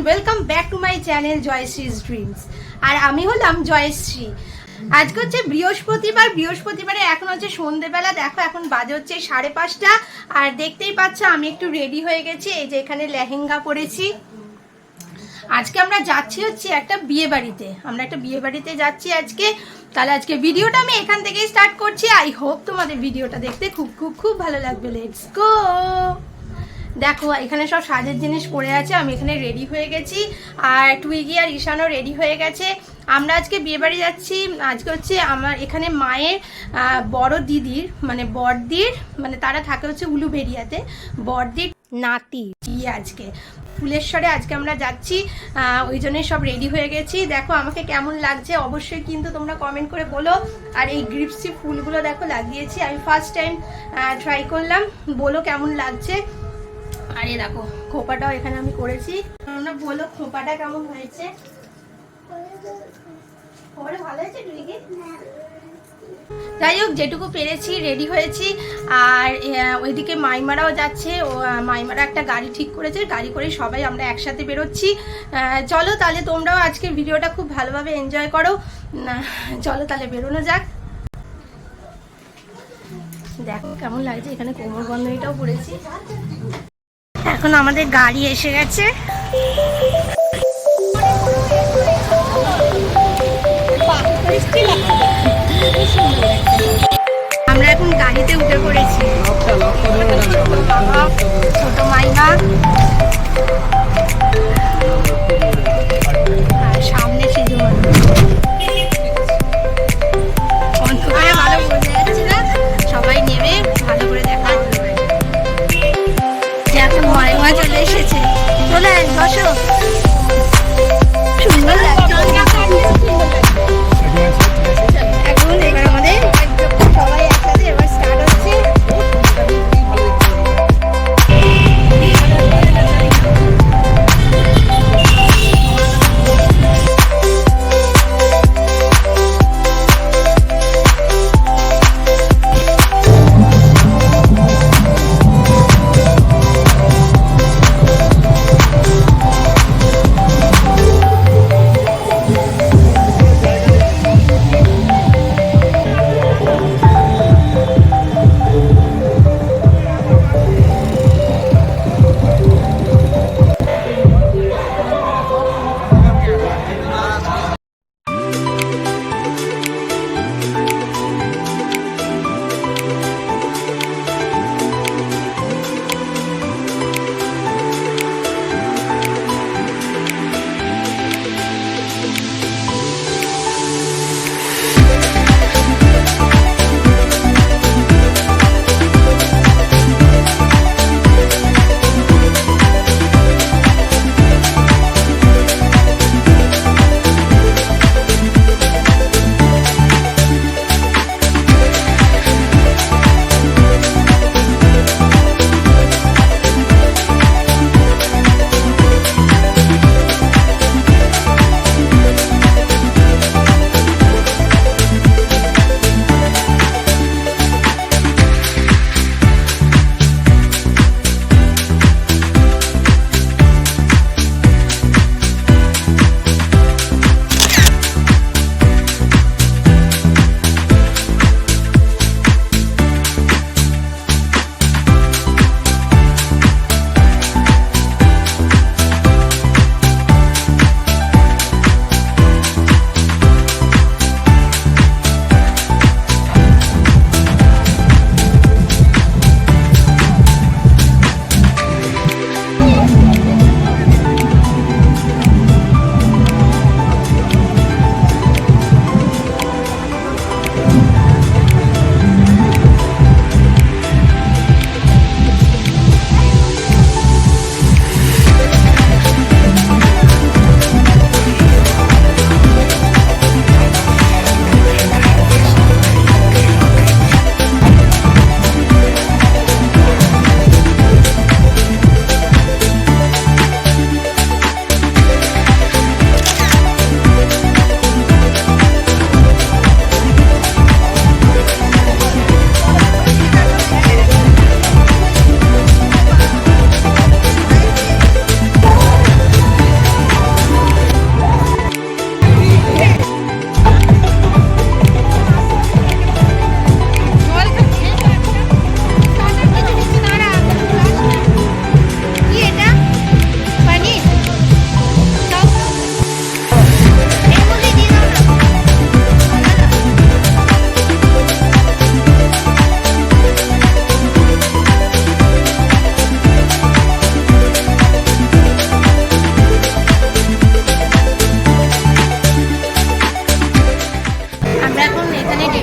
Welcome back to my channel Jayashree's dreams. আর আমি হলাম জয়শ্রী। আজকে হচ্ছে বৃহস্পতিবারে এখন হচ্ছে সন্ধেবেলা। দেখো এখন বাজে হচ্ছে 5:30। আর দেখতেই পাচ্ছ আমি একটু রেডি হয়ে গেছি। এই যে এখানে লেহেঙ্গা পরেছি। আজকে আমরা যাচ্ছি হচ্ছে একটা বিয়ে বাড়িতে যাচ্ছি আজকে। তাহলে আজকে ভিডিওটা আমি এখান থেকেই স্টার্ট করছি। আই হোপ তোমাদের ভিডিওটা দেখতে খুব ভালো লাগবে। Let's go. দেখো এখানে সব সাজের জিনিস পড়ে আছে। আমি এখানে রেডি হয়ে গেছি আর টুইগি আর ঈশানও রেডি হয়ে গেছে। আমরা আজকে বিয়ে বাড়ি যাচ্ছি। আজকে হচ্ছে আমার এখানে মায়ের বড় দিদির মানে বড়দির মানে তারা থাকে হচ্ছে উলুবেড়িয়াতে, বড়দির নাতি আজকে ফুলেশ্বরে আজকে আমরা যাচ্ছি। ওই জন্যই সব রেডি হয়ে গেছি। দেখো আমাকে কেমন লাগছে অবশ্যই কিন্তু তোমরা কমেন্ট করে বলো। আর এই গ্রিপসি ফুলগুলো দেখো লাগিয়েছি, আমি ফার্স্ট টাইম ট্রাই করলাম, বলো কেমন লাগছে। আর এই দেখো খোপাটাও এখানে আমি করেছি, তোমরা বলো খোপাটা কেমন হয়েছে। ভালো হয়েছে টুইগি? যাই হোক যেটুকু পেরেছি রেডি হয়েছি। আর ওইদিকে মাইমারাও যাচ্ছে। মাইমারা একটা গাড়ি ঠিক করেছে, গাড়ি করে সবাই আমরা একসাথে বেরোচ্ছি। চলো তাহলে তোমরাও আজকে ভিডিওটা খুব ভালোভাবে এনজয় করো। চলো তাহলে বেরোনো যাক। দেখো কেমন লাগছে, এখানে কোমর বন্ধনীটাও পরেছি। এখন আমাদের গাড়ি এসে গেছে। আমরা এখন গাড়িতে উঠে পড়েছি। ছোট মাইমা আর সামনে সিজু অন্ধকারে ভালো বোঝা যাচ্ছে না, সবাই নেমে ভালো করে দেখা করবে। এখন মাইমা চলে এসেছে। চলে বসো, সুন্দর লাগছে। এখন এবার আমাদের সবাই একসাথে এবার স্টার্ট হচ্ছে।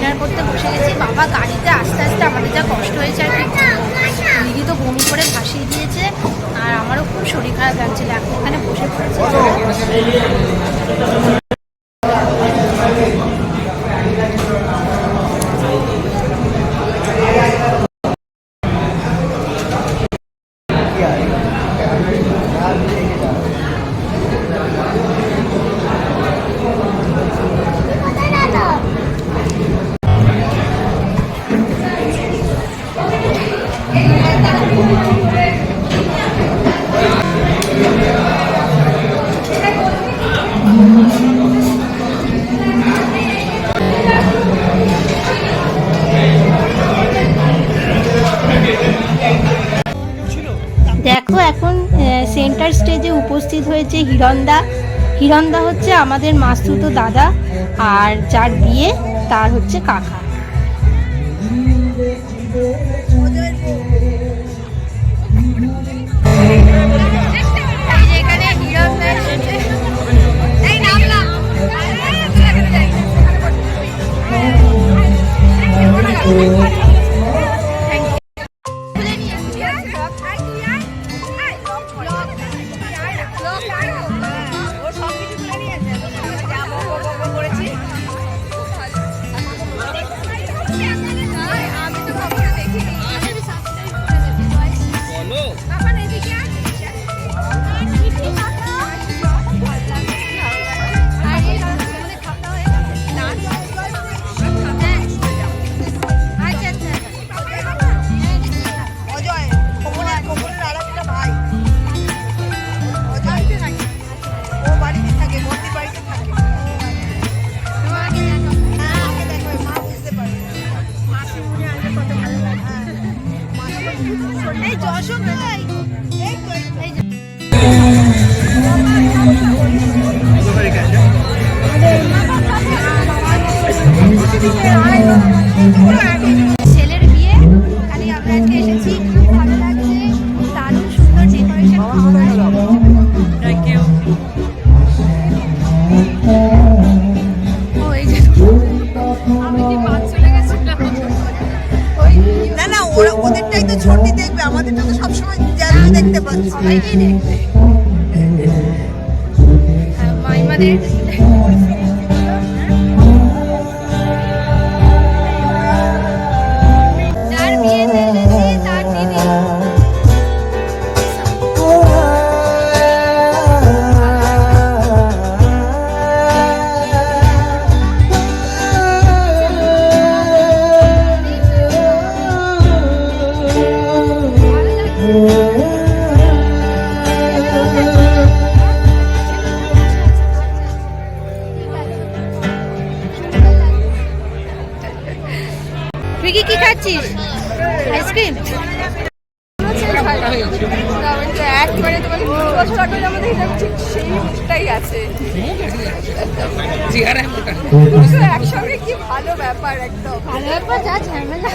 ডিনার করতে বসে গেছি। বাবা গাড়িতে আস্তে আস্তে আমাদের যা কষ্ট হয়েছে আর কি, দিদি তো বমি করে ভাসিয়ে দিয়েছে, আর আমারও খুব শরীর খারাপ লাগছিল। এখন এখানে বসে পড়েছে। দেখো এখন সেন্টার স্টেজে উপস্থিত হয়েছে হিরণদা। হিরণদা হচ্ছে আমাদের মাসতুতো দাদা, আর যার বিয়ে তার হচ্ছে কাকা। ছেলের বিয়ে, খালি আমরা আজকে এসেছি, খুব ভালো লাগছে, দারুণ সুন্দর ডেকোরেশন। ওদেরটাই তো ছুটি দেখবে, আমাদেরটা তো সবসময় দেখতে পাচ্ছি। মাইমাদের যার বিয়েতে এসেছি তার দিদি। তুই কি খাচ্ছিস? আইসক্রিম? একসঙ্গে কি ভালো ব্যাপার, একদম ভালো ব্যাপার, যা ঝামেলা।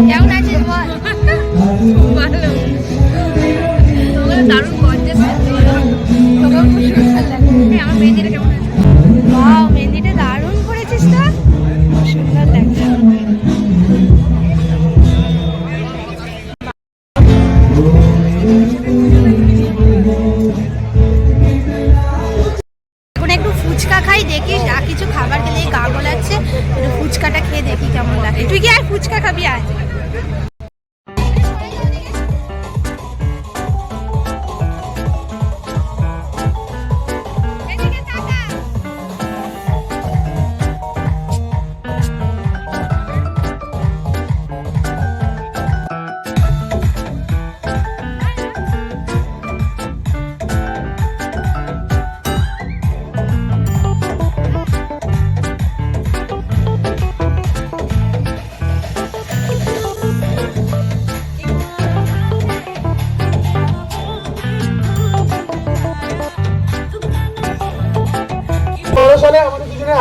কেমন আছিস বল? ভালো। দারুণ গর্জাস তোমার খুব সুন্দর লাগছে। আমার মেহেন্দিটা কেমন আছে? ওয়াও, মেহেন্দিটা দারুণ করেছিস তো, খুব সুন্দর লাগছে। এখন একটু ফুচকা খাই, দেখি যা কিছু খাবার গেলেই গা গোলাচ্ছে, একটু ফুচকাটা খেয়ে দেখি কেমন লাগে। তুই কি আর ফুচকা খাবি? আয়।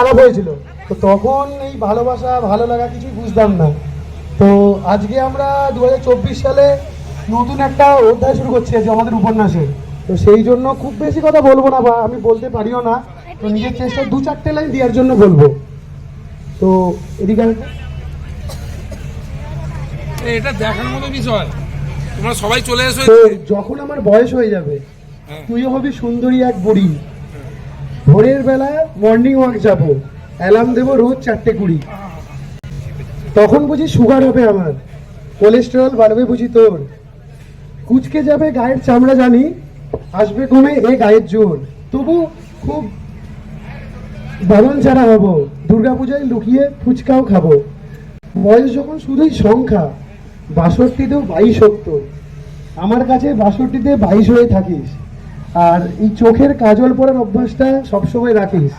খারাপ হয়েছিল, তো তখন এই ভালোবাসা ভালো লাগা কিছুই বুঝতাম না। তো আজকে আমরা 2024 সালে নতুন একটা অধ্যায় শুরু করছি আজকে আমাদের উপন্যাসে। তো সেই জন্য খুব বেশি কথা বলবো না, বা আমি বলতে পারিও না, তো নিজের চেষ্টায় 2-4টে লাইন দেওয়ার জন্য বলবো। তো এদিকে এটা দেখার মতো বিষয়, তোমরা সবাই চলে এসো। তো যখন আমার বয়স হয়ে যাবে, তুইও হবি সুন্দরী এক বুড়ি, ভোরের বেলা মর্নিং ওয়াক যাবো, অ্যালার্ম দেবো রোজ 4:20। তখন বুঝি সুগার হবে আমার, কোলেস্টেরল বাড়বে বুঝি তোর, কুচকে যাবে গায়ের চামড়া জানি, আসবে কমে এ গায়ের জোর, তবু খুব বামন ছাড়া হবো, দুর্গাপূজায় লুকিয়ে ফুচকাও খাবো। বয়স যখন শুধুই সংখ্যা, 62তেও 22 সত্তর, আমার কাছে 62তে 22 হয়ে থাকিস। আর এই চোখের কাজল পরার অভ্যাসটা সবসময় রাখিস,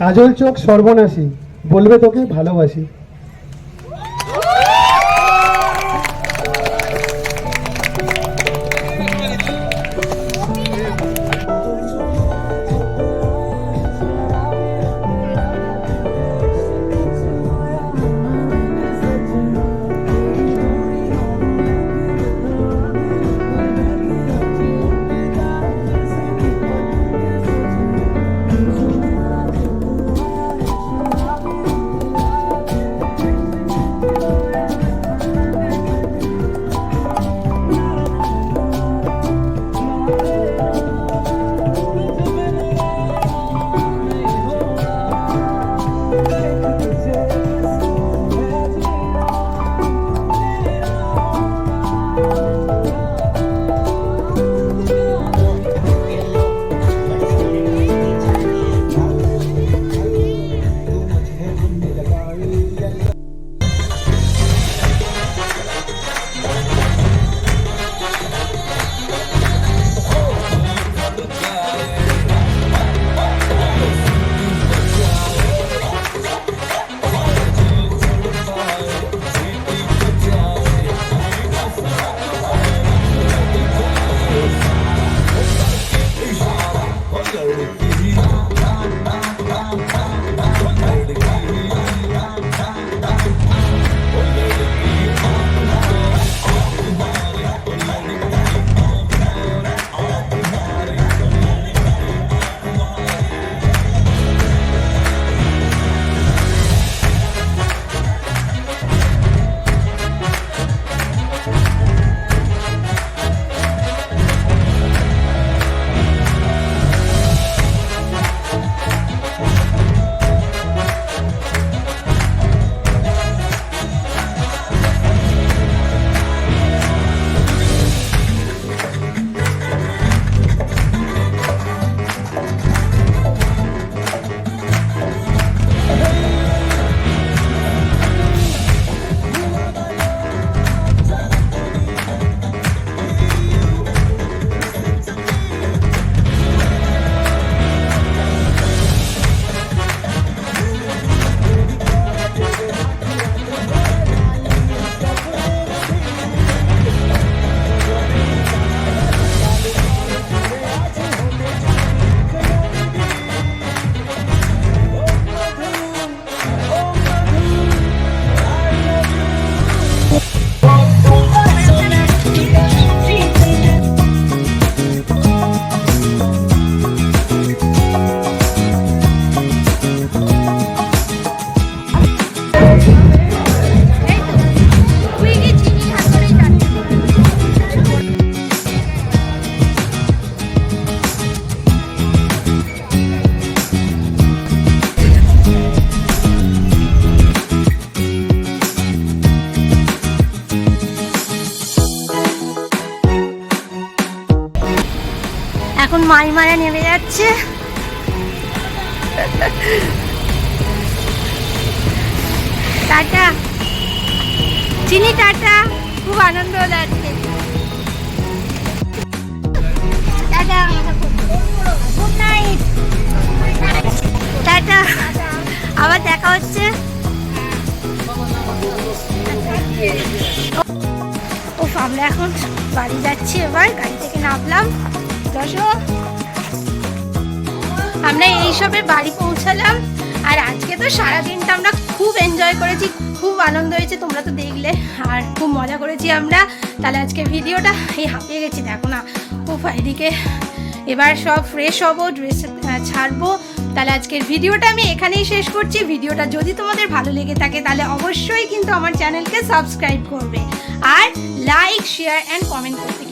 কাজল চোখ সর্বনাশী, বলবে তোকে ভালোবাসি। এখন মাইমারা নেমে যাচ্ছে। টাটা চিনি, টাটা, খুব আনন্দ লাগছে। টাটা, গুড নাইট, টাটা, আবার দেখা হচ্ছে। আমরা এখন বাড়ি যাচ্ছি, এবার গাড়ি থেকে নামলাম। আমরা এইসবে বাড়ি পৌঁছালাম আর আজকে তো সারাদিনটা আমরা খুব এনজয় করেছি, খুব আনন্দ হয়েছে, তোমরা তো দেখলে, আর খুব মজা করেছি আমরা। তাহলে আজকে ভিডিওটা এই হাঁপিয়ে গেছি দেখো না, খুব এদিকে এবার সব ফ্রেশ হবো, ড্রেস ছাড়বো। তাহলে আজকের ভিডিওটা আমি এখানেই শেষ করছি। ভিডিওটা যদি তোমাদের ভালো লেগে থাকে তাহলে অবশ্যই কিন্তু আমার চ্যানেলকে সাবস্ক্রাইব করবে আর লাইক, শেয়ার অ্যান্ড কমেন্ট করতে